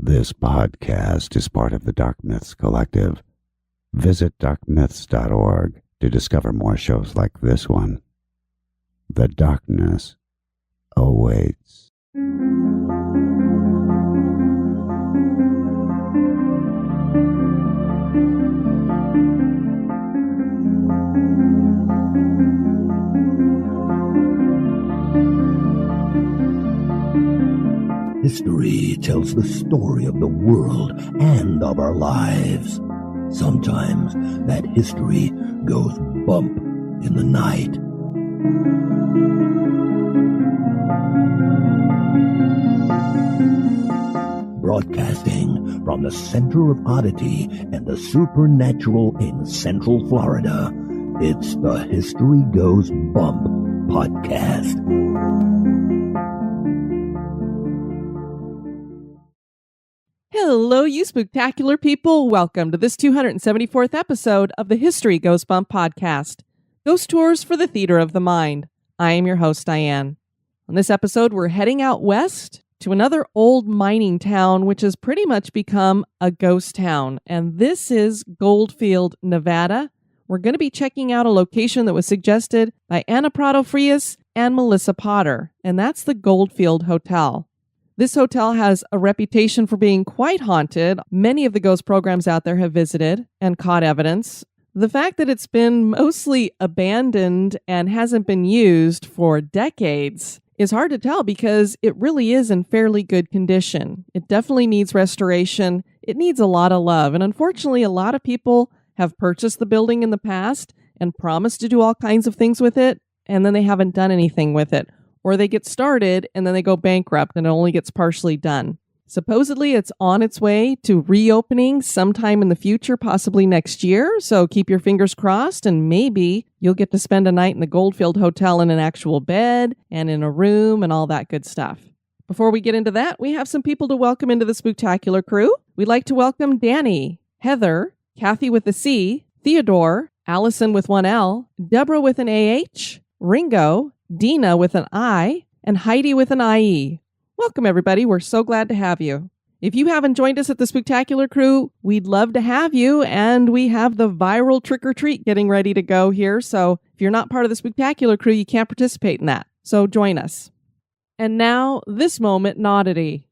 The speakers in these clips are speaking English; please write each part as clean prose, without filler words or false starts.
This podcast is part of the Dark Myths Collective. Visit darkmyths.org to discover more shows like this one. The darkness awaits. History tells the story of the world and of our lives. Sometimes that history goes bump in the night. Broadcasting from the center of oddity and the supernatural in Central Florida, it's the History Goes Bump podcast. Hello, you spooktacular people. Welcome to this 274th episode of the History Goes Bump podcast, Ghost Tours for the Theater of the Mind. I am your host, Diane. On this episode, we're heading out west to another old mining town, which has pretty much become a ghost town, and this is Goldfield, Nevada. We're going to be checking out a location that was suggested by Anna Prado Frias and Melissa Potter, and that's the Goldfield Hotel. This hotel has a reputation for being quite haunted. Many of the ghost programs out there have visited and caught evidence. The fact that it's been mostly abandoned and hasn't been used for decades is hard to tell because it really is in fairly good condition. It definitely needs restoration. It needs a lot of love. And unfortunately, a lot of people have purchased the building in the past and promised to do all kinds of things with it, and then they haven't done anything with it. Or they get started and then they go bankrupt and it only gets partially done. Supposedly it's on its way to reopening sometime in the future, possibly next year. So keep your fingers crossed and maybe you'll get to spend a night in the Goldfield Hotel in an actual bed and in a room and all that good stuff. Before we get into that, we have some people to welcome into the spooktacular crew. We'd like to welcome Danny, Heather, Kathy with a C, Theodore, Allison with one L, Deborah with an AH, Ringo, Dina with an I, and Heidi with an IE. Welcome, everybody. We're so glad to have you. If you haven't joined us at the Spooktacular Crew, we'd love to have you, and we have the viral trick-or-treat getting ready to go here, so if you're not part of the Spooktacular Crew, you can't participate in that. So join us. And now, this moment in oddity.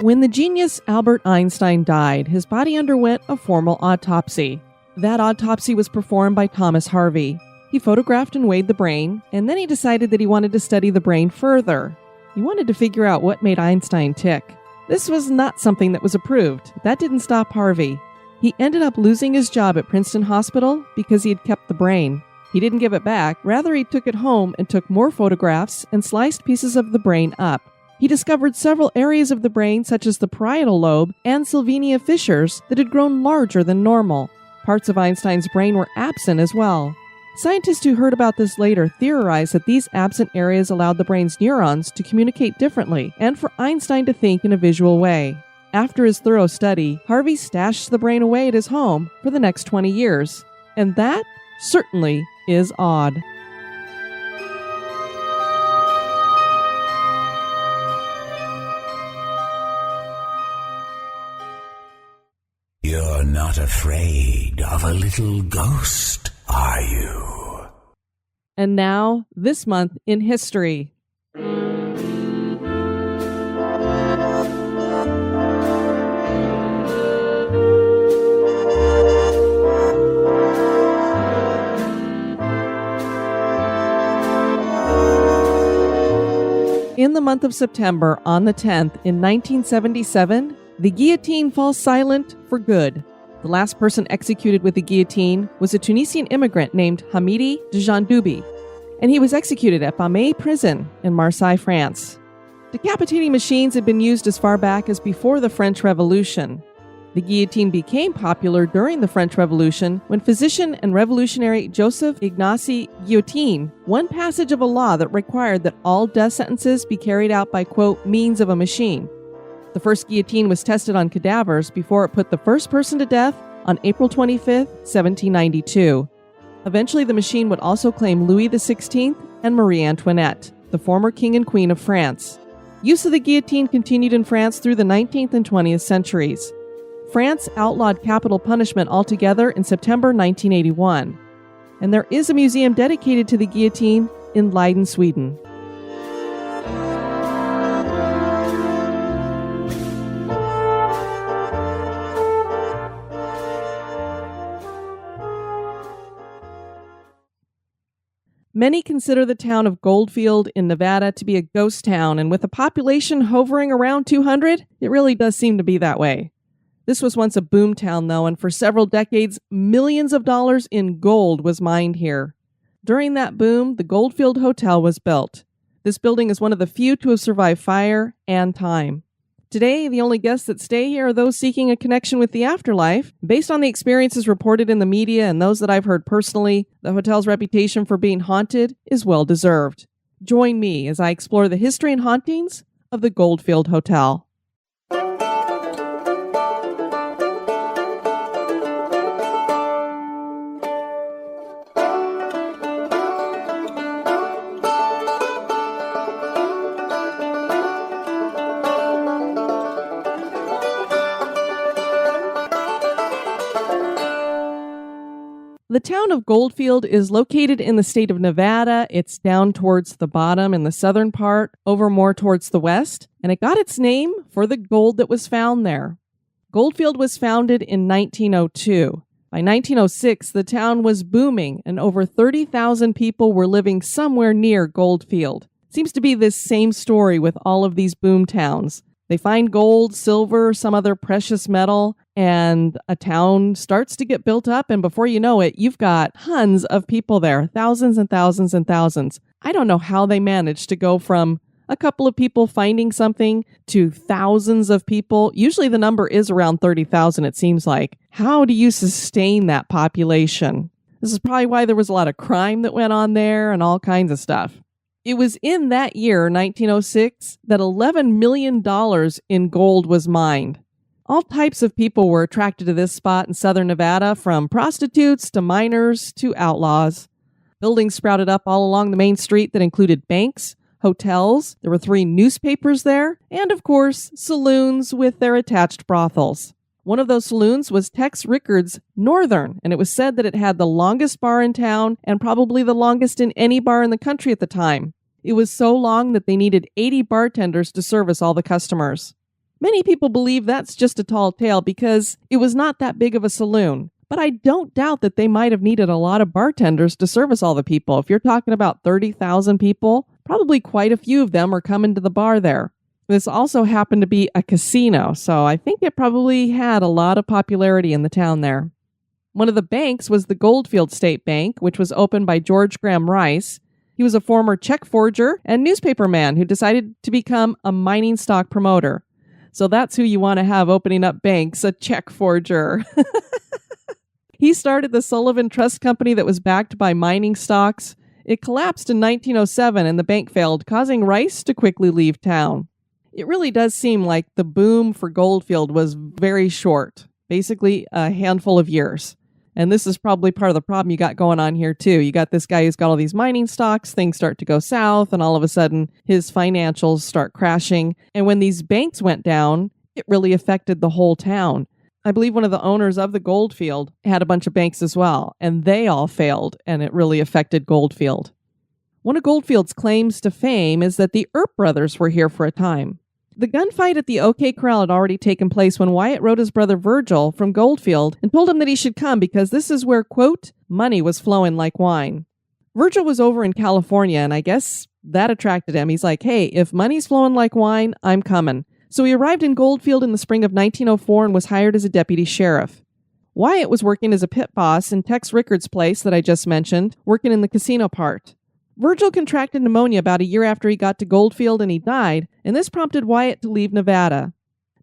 When the genius Albert Einstein died, his body underwent a formal autopsy. That autopsy was performed by Thomas Harvey. He photographed and weighed the brain, and then he decided that he wanted to study the brain further. He wanted to figure out what made Einstein tick. This was not something that was approved. That didn't stop Harvey. He ended up losing his job at Princeton Hospital because he had kept the brain. He didn't give it back. Rather, he took it home and took more photographs and sliced pieces of the brain up. He discovered several areas of the brain, such as the parietal lobe and sylvania fissures, that had grown larger than normal. Parts of Einstein's brain were absent as well. Scientists who heard about this later theorized that these absent areas allowed the brain's neurons to communicate differently and for Einstein to think in a visual way. After his thorough study, Harvey stashed the brain away at his home for the next 20 years. And that certainly is odd. You're not afraid of a little ghost, are you? And now, this month in history. In the month of September, on the 10th, in 1977, the guillotine falls silent for good. The last person executed with the guillotine was a Tunisian immigrant named Hamidi Djandoubi, and he was executed at Bamay prison in Marseille, France. Decapitating machines had been used as far back as before the French Revolution. The guillotine became popular during the French Revolution when physician and revolutionary Joseph Ignace Guillotin won passage of a law that required that all death sentences be carried out by, quote, means of a machine. The first guillotine was tested on cadavers before it put the first person to death on April 25, 1792. Eventually, the machine would also claim Louis XVI and Marie Antoinette, the former king and queen of France. Use of the guillotine continued in France through the 19th and 20th centuries. France outlawed capital punishment altogether in September 1981. And there is a museum dedicated to the guillotine in Leiden, Sweden. Many consider the town of Goldfield in Nevada to be a ghost town, and with a population hovering around 200, it really does seem to be that way. This was once a boom town, though, and for several decades, millions of dollars in gold was mined here. During that boom, the Goldfield Hotel was built. This building is one of the few to have survived fire and time. Today, the only guests that stay here are those seeking a connection with the afterlife. Based on the experiences reported in the media and those that I've heard personally, the hotel's reputation for being haunted is well deserved. Join me as I explore the history and hauntings of the Goldfield Hotel. The town of Goldfield is located in the state of Nevada. It's down towards the bottom in the southern part, over more towards the west, and it got its name for the gold that was found there. Goldfield was founded in 1902. By 1906, the town was booming, and over 30,000 people were living somewhere near Goldfield. Seems to be this same story with all of these boom towns. They find gold, silver, some other precious metal, and a town starts to get built up, and before you know it, you've got tons of people there, thousands and thousands and thousands. I don't know how they managed to go from a couple of people finding something to thousands of people. Usually the number is around 30,000, it seems like. How do you sustain that population? This is probably why there was a lot of crime that went on there and all kinds of stuff. It was in that year, 1906, that $11 million in gold was mined. All types of people were attracted to this spot in southern Nevada, from prostitutes to miners to outlaws. Buildings sprouted up all along the main street that included banks, hotels, there were 3 newspapers there, and of course, saloons with their attached brothels. One of those saloons was Tex Rickard's Northern, and it was said that it had the longest bar in town and probably the longest in any bar in the country at the time. It was so long that they needed 80 bartenders to service all the customers. Many people believe that's just a tall tale because it was not that big of a saloon, but I don't doubt that they might have needed a lot of bartenders to service all the people. If you're talking about 30,000 people, probably quite a few of them are coming to the bar there. This also happened to be a casino, so I think it probably had a lot of popularity in the town there. One of the banks was the Goldfield State Bank, which was opened by George Graham Rice. He was a former check forger and newspaperman who decided to become a mining stock promoter. So that's who you want to have opening up banks, a check forger. He started the Sullivan Trust Company that was backed by mining stocks. It collapsed in 1907 and the bank failed, causing Rice to quickly leave town. It really does seem like the boom for Goldfield was very short, basically a handful of years. And this is probably part of the problem you got going on here too. You got this guy who's got all these mining stocks, things start to go south, and all of a sudden his financials start crashing. And when these banks went down, it really affected the whole town. I believe one of the owners of the Goldfield had a bunch of banks as well, and they all failed, and it really affected Goldfield. One of Goldfield's claims to fame is that the Earp brothers were here for a time. The gunfight at the OK Corral had already taken place when Wyatt wrote his brother Virgil from Goldfield and told him that he should come because this is where, quote, money was flowing like wine. Virgil was over in California, and I guess that attracted him. He's like, hey, if money's flowing like wine, I'm coming. So he arrived in Goldfield in the spring of 1904 and was hired as a deputy sheriff. Wyatt was working as a pit boss in Tex Rickard's place that I just mentioned, working in the casino part. Virgil contracted pneumonia about a year after he got to Goldfield and he died, and this prompted Wyatt to leave Nevada.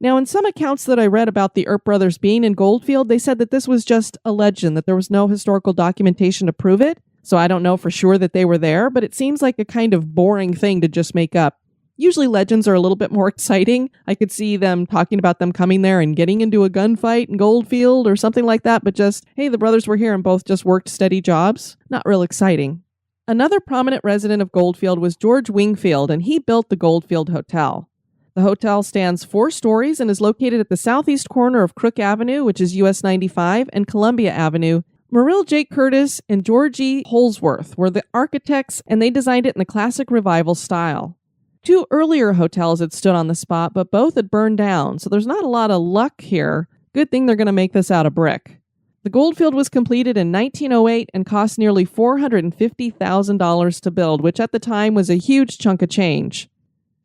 Now, in some accounts that I read about the Earp brothers being in Goldfield, they said that this was just a legend, that there was no historical documentation to prove it, so I don't know for sure that they were there, but it seems like a kind of boring thing to just make up. Usually legends are a little bit more exciting. I could see them talking about them coming there and getting into a gunfight in Goldfield or something like that, but just, hey, the brothers were here and both just worked steady jobs. Not real exciting. Another prominent resident of Goldfield was George Wingfield, and he built the Goldfield Hotel. The hotel stands 4 stories and is located at the southeast corner of Crook Avenue, which is US 95, and Columbia Avenue. Muriel J. Curtis and George E. Holsworth were the architects, and they designed it in the classic revival style. 2 earlier hotels had stood on the spot, but both had burned down, so there's not a lot of luck here. Good thing they're going to make this out of brick. The Goldfield was completed in 1908 and cost nearly $450,000 to build, which at the time was a huge chunk of change.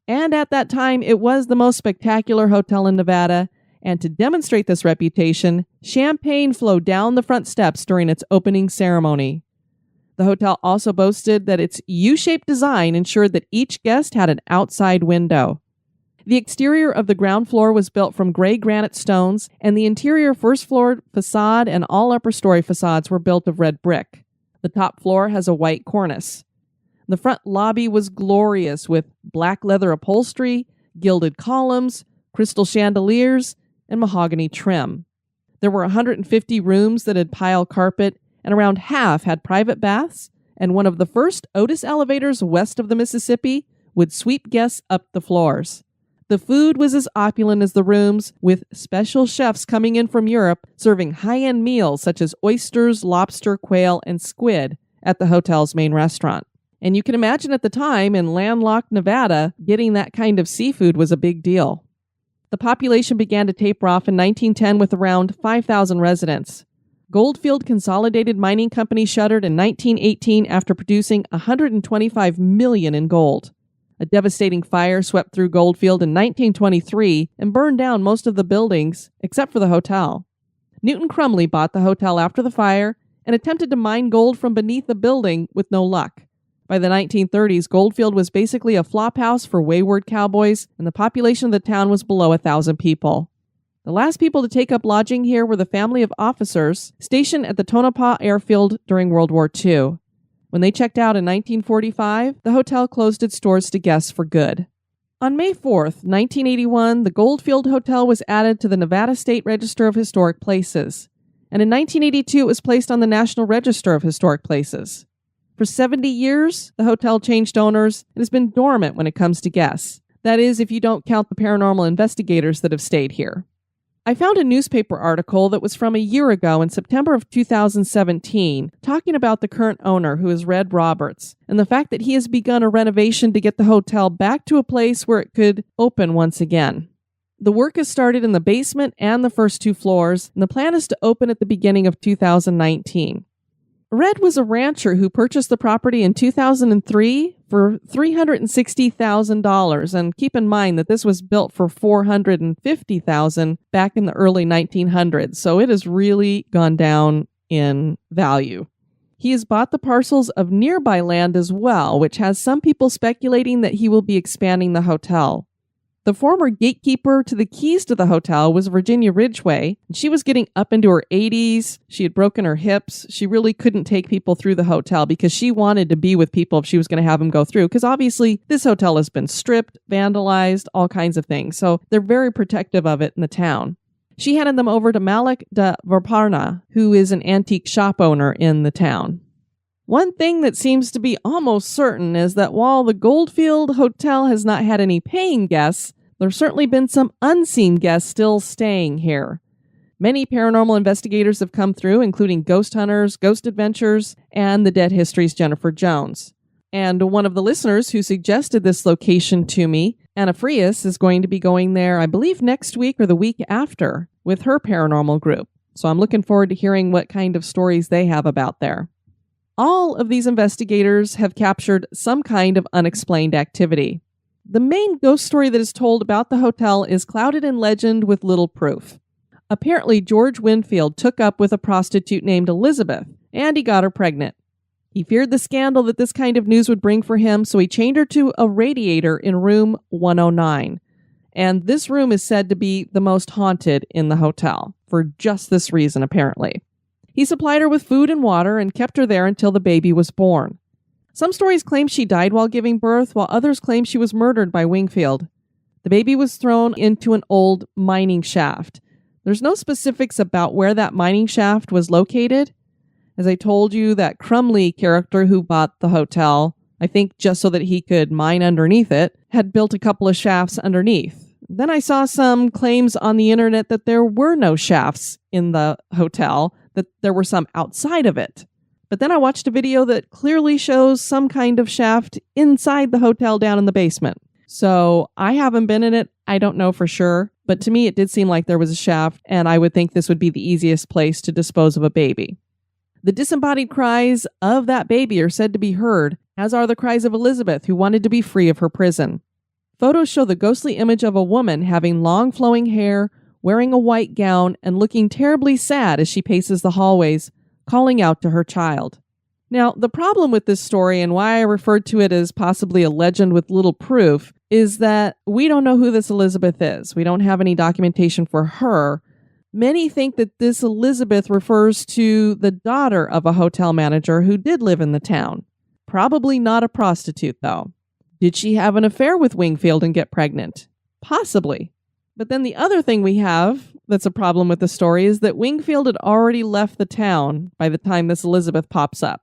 And at that time, it was the most spectacular hotel in Nevada, and to demonstrate this reputation, champagne flowed down the front steps during its opening ceremony. The hotel also boasted that its U-shaped design ensured that each guest had an outside window. The exterior of the ground floor was built from gray granite stones, and the interior first floor facade and all upper story facades were built of red brick. The top floor has a white cornice. The front lobby was glorious with black leather upholstery, gilded columns, crystal chandeliers, and mahogany trim. There were 150 rooms that had pile carpet, and around half had private baths, and one of the first Otis elevators west of the Mississippi would sweep guests up the floors. The food was as opulent as the rooms, with special chefs coming in from Europe serving high-end meals such as oysters, lobster, quail, and squid at the hotel's main restaurant. And you can imagine at the time in landlocked Nevada, getting that kind of seafood was a big deal. The population began to taper off in 1910 with around 5,000 residents. Goldfield Consolidated Mining Company shuttered in 1918 after producing $125 million in gold. A devastating fire swept through Goldfield in 1923 and burned down most of the buildings except for the hotel. Newton Crumley bought the hotel after the fire and attempted to mine gold from beneath the building with no luck. By the 1930s, Goldfield was basically a flophouse for wayward cowboys, and the population of the town was below 1,000 people. The last people to take up lodging here were the family of officers stationed at the Tonopah Airfield during World War II. When they checked out in 1945, the hotel closed its doors to guests for good. On May 4th, 1981, the Goldfield Hotel was added to the Nevada State Register of Historic Places, and in 1982 it was placed on the National Register of Historic Places. For 70 years, the hotel changed owners and has been dormant when it comes to guests. That is, if you don't count the paranormal investigators that have stayed here. I found a newspaper article that was from a year ago in September of 2017 talking about the current owner, who is Red Roberts, and the fact that he has begun a renovation to get the hotel back to a place where it could open once again. The work has started in the basement and the first 2 floors, and the plan is to open at the beginning of 2019. Red was a rancher who purchased the property in 2003 for $360,000, and keep in mind that this was built for $450,000 back in the early 1900s, so it has really gone down in value. He has bought the parcels of nearby land as well, which has some people speculating that he will be expanding the hotel. The former gatekeeper to the keys to the hotel was Virginia Ridgway. She was getting up into her 80s. She had broken her hips. She really couldn't take people through the hotel because she wanted to be with people if she was going to have them go through. Because obviously this hotel has been stripped, vandalized, all kinds of things. So they're very protective of it in the town. She handed them over to Malik de Varparna, who is an antique shop owner in the town. One thing that seems to be almost certain is that while the Goldfield Hotel has not had any paying guests, there's certainly been some unseen guests still staying here. Many paranormal investigators have come through, including Ghost Hunters, Ghost Adventures, and the Dead History's Jennifer Jones. And one of the listeners who suggested this location to me, Anna Frias, is going to be going there, I believe, next week or the week after with her paranormal group. So I'm looking forward to hearing what kind of stories they have about there. All of these investigators have captured some kind of unexplained activity. The main ghost story that is told about the hotel is clouded in legend with little proof. Apparently, George Winfield took up with a prostitute named Elizabeth, and he got her pregnant. He feared the scandal that this kind of news would bring for him, so he chained her to a radiator in room 109. And this room is said to be the most haunted in the hotel, for just this reason, apparently. He supplied her with food and water and kept her there until the baby was born. Some stories claim she died while giving birth, while others claim she was murdered by Wingfield. The baby was thrown into an old mining shaft. There's no specifics about where that mining shaft was located. As I told you, that Crumley character who bought the hotel, I think just so that he could mine underneath it, had built a couple of shafts underneath. Then I saw some claims on the internet that there were no shafts in the hotel, that there were some outside of it. But then I watched a video that clearly shows some kind of shaft inside the hotel down in the basement. So I haven't been in it. I don't know for sure. But to me, it did seem like there was a shaft, and I would think this would be the easiest place to dispose of a baby. The disembodied cries of that baby are said to be heard, as are the cries of Elizabeth, who wanted to be free of her prison. Photos show the ghostly image of a woman having long flowing hair, wearing a white gown, and looking terribly sad as she paces the hallways, calling out to her child. Now, the problem with this story, and why I referred to it as possibly a legend with little proof, is that we don't know who this Elizabeth is. We don't have any documentation for her. Many think that this Elizabeth refers to the daughter of a hotel manager who did live in the town. Probably not a prostitute, though. Did she have an affair with Wingfield and get pregnant? Possibly. But then the other thing we have that's a problem with the story is that Wingfield had already left the town by the time this Elizabeth pops up.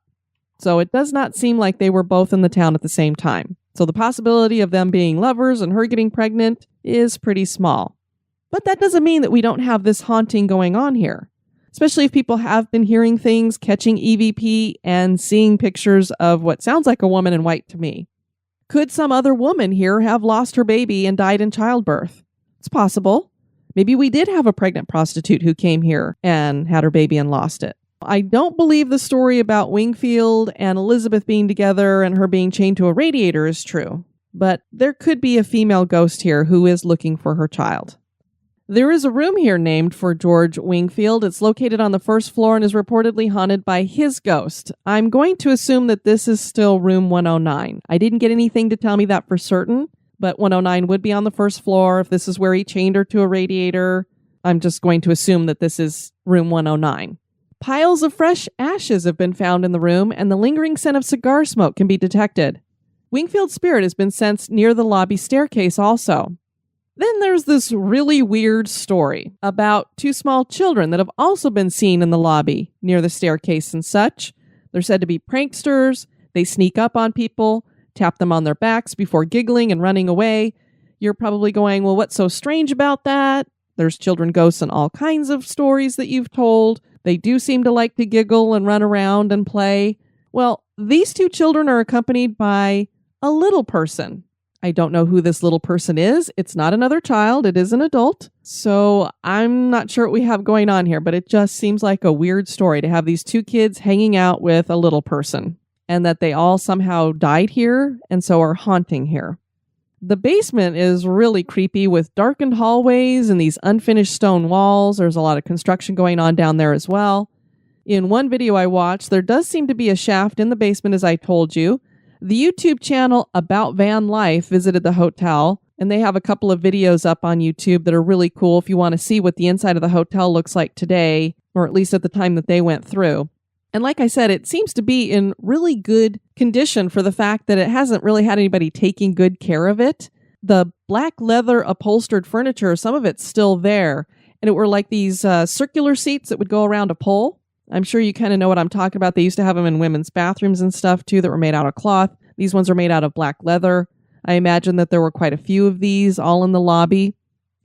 So it does not seem like they were both in the town at the same time. So the possibility of them being lovers and her getting pregnant is pretty small. But that doesn't mean that we don't have this haunting going on here, especially if people have been hearing things, catching EVP, and seeing pictures of what sounds like a woman in white to me. Could some other woman here have lost her baby and died in childbirth? It's possible. Maybe we did have a pregnant prostitute who came here and had her baby and lost it. I don't believe the story about Wingfield and Elizabeth being together and her being chained to a radiator is true, but there could be a female ghost here who is looking for her child. There is a room here named for George Wingfield. It's located on the first floor and is reportedly haunted by his ghost. I'm going to assume that this is still room 109. I didn't get anything to tell me that for certain, but 109 would be on the first floor. If this is where he chained her to a radiator, I'm just going to assume that this is room 109. Piles of fresh ashes have been found in the room, and the lingering scent of cigar smoke can be detected. Wingfield's spirit has been sensed near the lobby staircase also. Then there's this really weird story about two small children that have also been seen in the lobby near the staircase and such. They're said to be pranksters. They sneak up on people, tap them on their backs before giggling and running away. You're probably going, well, what's so strange about that? There's children ghosts in all kinds of stories that you've told. They do seem to like to giggle and run around and play. Well, these two children are accompanied by a little person. I don't know who this little person is. It's not another child. It is an adult. So I'm not sure what we have going on here, but it just seems like a weird story to have these two kids hanging out with a little person and that they all somehow died here and so are haunting here. The basement is really creepy with darkened hallways and these unfinished stone walls. There's a lot of construction going on down there as well. In one video I watched, there does seem to be a shaft in the basement, as I told you. The YouTube channel About Van Life visited the hotel, and they have a couple of videos up on YouTube that are really cool if you want to see what the inside of the hotel looks like today, or at least at the time that they went through. And like I said, it seems to be in really good condition for the fact that it hasn't really had anybody taking good care of it. The black leather upholstered furniture, some of it's still there. And it were like these circular seats that would go around a pole. I'm sure you kind of know what I'm talking about. They used to have them in women's bathrooms and stuff too that were made out of cloth. These ones are made out of black leather. I imagine that there were quite a few of these all in the lobby.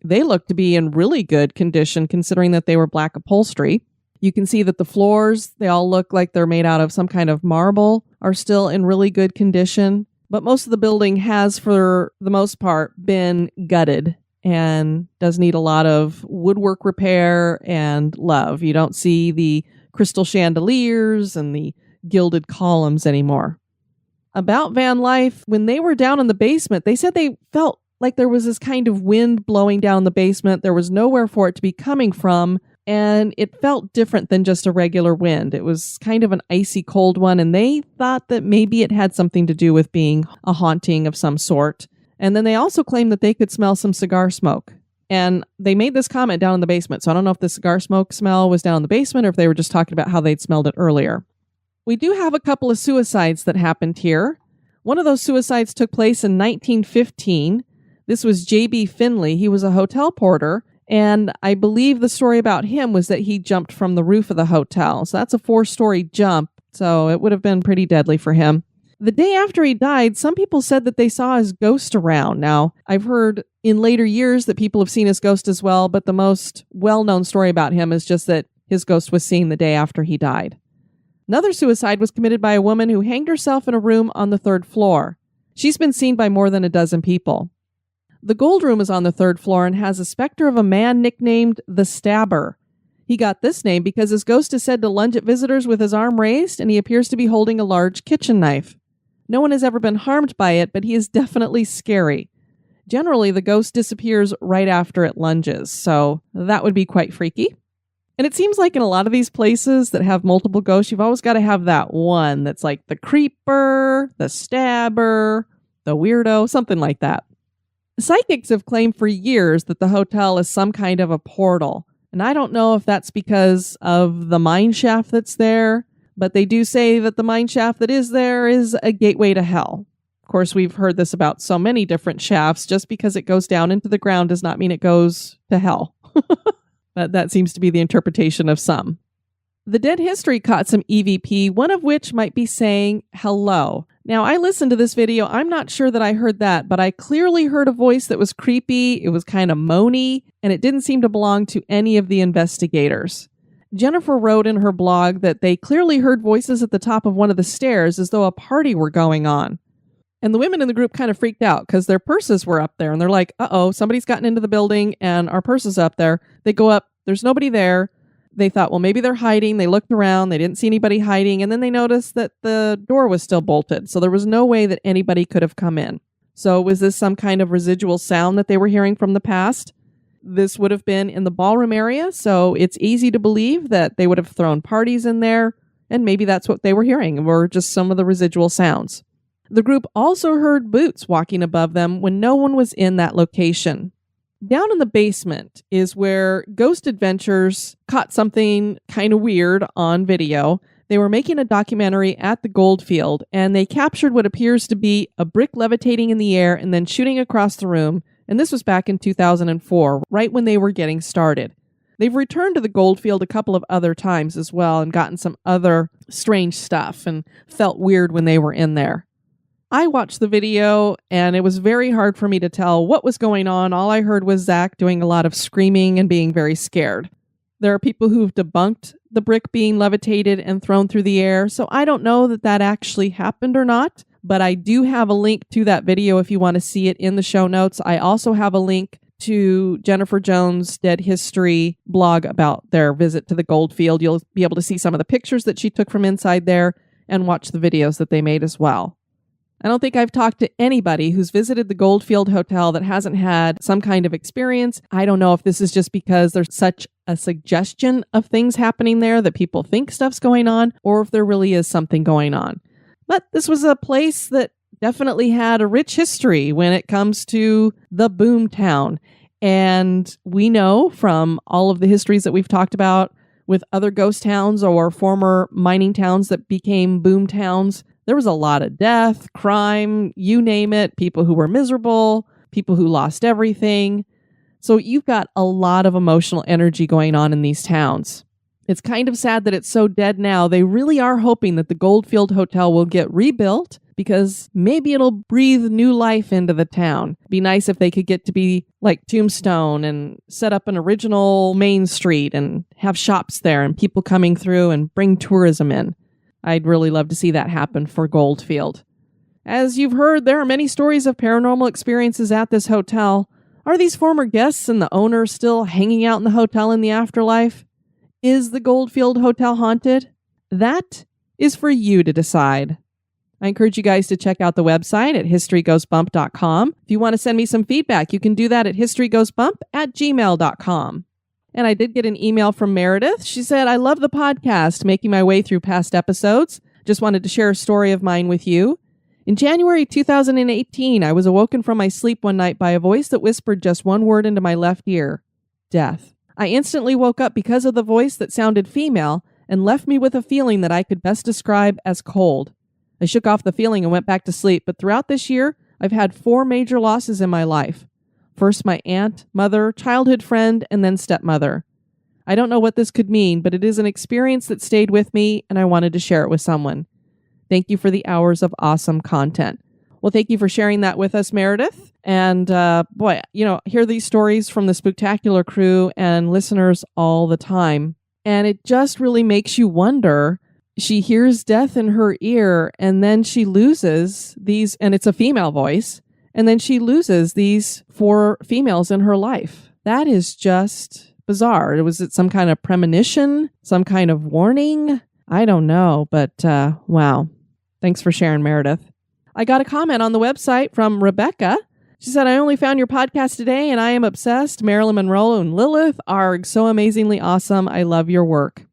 They look to be in really good condition considering that they were black upholstery. You can see that the floors, they all look like they're made out of some kind of marble, are still in really good condition. But most of the building has, for the most part, been gutted and does need a lot of woodwork repair and love. You don't see the crystal chandeliers and the gilded columns anymore. About Van Life, when they were down in the basement, they said they felt like there was this kind of wind blowing down the basement. There was nowhere for it to be coming from. And it felt different than just a regular wind. It was kind of an icy cold one, and they thought that maybe it had something to do with being a haunting of some sort. And then they also claimed that they could smell some cigar smoke. And they made this comment down in the basement, so I don't know if the cigar smoke smell was down in the basement or if they were just talking about how they'd smelled it earlier. We do have a couple of suicides that happened here. One of those suicides took place in 1915. This was J.B. Finley. He was a hotel porter, and I believe the story about him was that he jumped from the roof of the hotel. So that's a 4-story jump, so it would have been pretty deadly for him. The day after he died, some people said that they saw his ghost around. Now, I've heard in later years that people have seen his ghost as well, but the most well-known story about him is just that his ghost was seen the day after he died. Another suicide was committed by a woman who hanged herself in a room on the 3rd floor. She's been seen by more than a dozen people. The Gold Room is on the 3rd floor and has a specter of a man nicknamed the Stabber. He got this name because his ghost is said to lunge at visitors with his arm raised, and he appears to be holding a large kitchen knife. No one has ever been harmed by it, but he is definitely scary. Generally, the ghost disappears right after it lunges, so that would be quite freaky. And it seems like in a lot of these places that have multiple ghosts, you've always got to have that one that's like the creeper, the stabber, the weirdo, something like that. Psychics have claimed for years that the hotel is some kind of a portal. And I don't know if that's because of the mine shaft that's there, but they do say that the mine shaft that is there is a gateway to hell. Of course, we've heard this about so many different shafts. Just because it goes down into the ground does not mean it goes to hell. But that seems to be the interpretation of some. The Dead History caught some EVP, one of which might be saying hello. Now, I listened to this video. I'm not sure that I heard that, but I clearly heard a voice that was creepy. It was kind of moany, and it didn't seem to belong to any of the investigators. Jennifer wrote in her blog that they clearly heard voices at the top of one of the stairs as though a party were going on. And the women in the group kind of freaked out because their purses were up there. And they're like, uh-oh, somebody's gotten into the building and our purse is up there. They go up. There's nobody there. They thought, well, maybe they're hiding. They looked around. They didn't see anybody hiding. And then they noticed that the door was still bolted. So there was no way that anybody could have come in. So was this some kind of residual sound that they were hearing from the past? This would have been in the ballroom area, so it's easy to believe that they would have thrown parties in there, and maybe that's what they were hearing, were just some of the residual sounds. The group also heard boots walking above them when no one was in that location. Down in the basement is where Ghost Adventures caught something kind of weird on video. They were making a documentary at the Goldfield, and they captured what appears to be a brick levitating in the air and then shooting across the room. And this was back in 2004, right when they were getting started. They've returned to the Goldfield a couple of other times as well and gotten some other strange stuff and felt weird when they were in there. I watched the video and it was very hard for me to tell what was going on. All I heard was Zach doing a lot of screaming and being very scared. There are people who've debunked the brick being levitated and thrown through the air, so I don't know that that actually happened or not. But I do have a link to that video if you want to see it in the show notes. I also have a link to Jennifer Jones' Dead History blog about their visit to the Goldfield. You'll be able to see some of the pictures that she took from inside there and watch the videos that they made as well. I don't think I've talked to anybody who's visited the Goldfield Hotel that hasn't had some kind of experience. I don't know if this is just because there's such a suggestion of things happening there that people think stuff's going on, or if there really is something going on. But this was a place that definitely had a rich history when it comes to the boom town. And we know from all of the histories that we've talked about with other ghost towns or former mining towns that became boom towns, there was a lot of death, crime, you name it, people who were miserable, people who lost everything. So you've got a lot of emotional energy going on in these towns. It's kind of sad that it's so dead now. They really are hoping that the Goldfield Hotel will get rebuilt because maybe it'll breathe new life into the town. It'd be nice if they could get to be like Tombstone and set up an original Main Street and have shops there and people coming through and bring tourism in. I'd really love to see that happen for Goldfield. As you've heard, there are many stories of paranormal experiences at this hotel. Are these former guests and the owner still hanging out in the hotel in the afterlife? Is the Goldfield Hotel haunted? That is for you to decide. I encourage you guys to check out the website at historygoesbump.com. If you want to send me some feedback, you can do that at historygoesbump@gmail.com. And I did get an email from Meredith. She said, I love the podcast, making my way through past episodes. Just wanted to share a story of mine with you. In January 2018, I was awoken from my sleep one night by a voice that whispered just one word into my left ear, death. I instantly woke up because of the voice that sounded female, and left me with a feeling that I could best describe as cold. I shook off the feeling and went back to sleep, but throughout this year, I've had 4 major losses in my life. First, my aunt, mother, childhood friend, and then stepmother. I don't know what this could mean, but it is an experience that stayed with me, and I wanted to share it with someone. Thank you for the hours of awesome content. Well, thank you for sharing that with us, Meredith. And hear these stories from the Spooktacular crew and listeners all the time. And it just really makes you wonder. She hears death in her ear, and then she loses these, and it's a female voice, and then she loses these 4 females in her life. That is just bizarre. Was it some kind of premonition? Some kind of warning? I don't know, but wow. Thanks for sharing, Meredith. I got a comment on the website from Rebecca. She said, I only found your podcast today and I am obsessed. Marilyn Monroe and Lilith are so amazingly awesome. I love your work.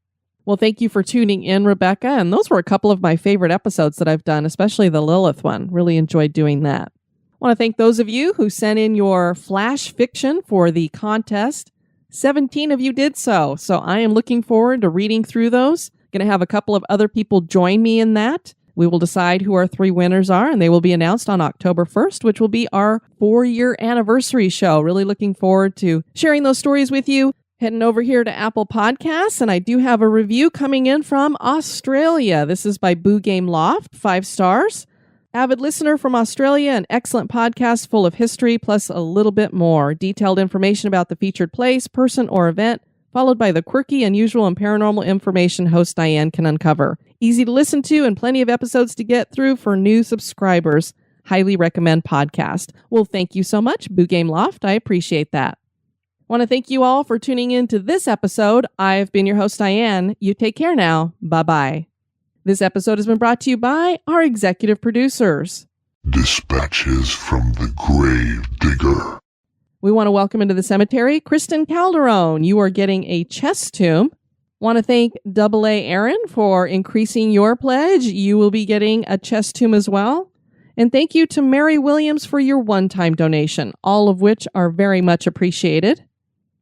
Well, thank you for tuning in, Rebecca. And those were a couple of my favorite episodes that I've done, especially the Lilith one. Really enjoyed doing that. I want to thank those of you who sent in your flash fiction for the contest. 17 of you did so. So I am looking forward to reading through those. Going to have a couple of other people join me in that. We will decide who our 3 winners are, and they will be announced on October 1st, which will be our 4-year anniversary show. Really looking forward to sharing those stories with you. Heading over here to Apple Podcasts, and I do have a review coming in from Australia. This is by Boo Game Loft, 5 stars. Avid listener from Australia, an excellent podcast full of history, plus a little bit more. Detailed information about the featured place, person, or event, followed by the quirky, unusual, and paranormal information host Diane can uncover. Easy to listen to and plenty of episodes to get through for new subscribers. Highly recommend podcast. Well, thank you so much, Boo Game Loft. I appreciate that. I want to thank you all for tuning in to this episode. I've been your host, Diane. You take care now. Bye-bye. This episode has been brought to you by our executive producers. Dispatches from the Grave Digger. We want to welcome into the cemetery Kristen Calderon. You are getting a chest tomb. Want to thank AA Aaron for increasing your pledge. You will be getting a chest tomb as well. And thank you to Mary Williams for your one-time donation, all of which are very much appreciated.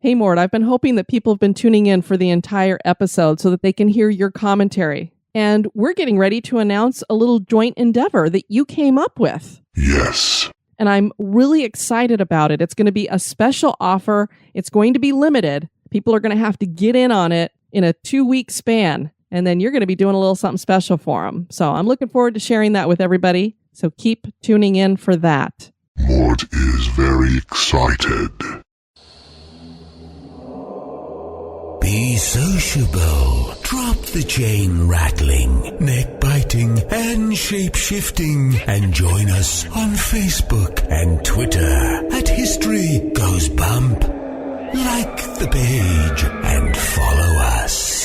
Hey, Mort, I've been hoping that people have been tuning in for the entire episode so that they can hear your commentary. And we're getting ready to announce a little joint endeavor that you came up with. Yes. And I'm really excited about it. It's going to be a special offer. It's going to be limited. People are going to have to get in on it in a 2-week span. And then you're going to be doing a little something special for them. So I'm looking forward to sharing that with everybody. So keep tuning in for that. Mort is very excited. Be sociable. Drop the chain rattling, neck biting, and shape shifting, and join us on Facebook and Twitter at History Goes Bump. Like the page and follow us.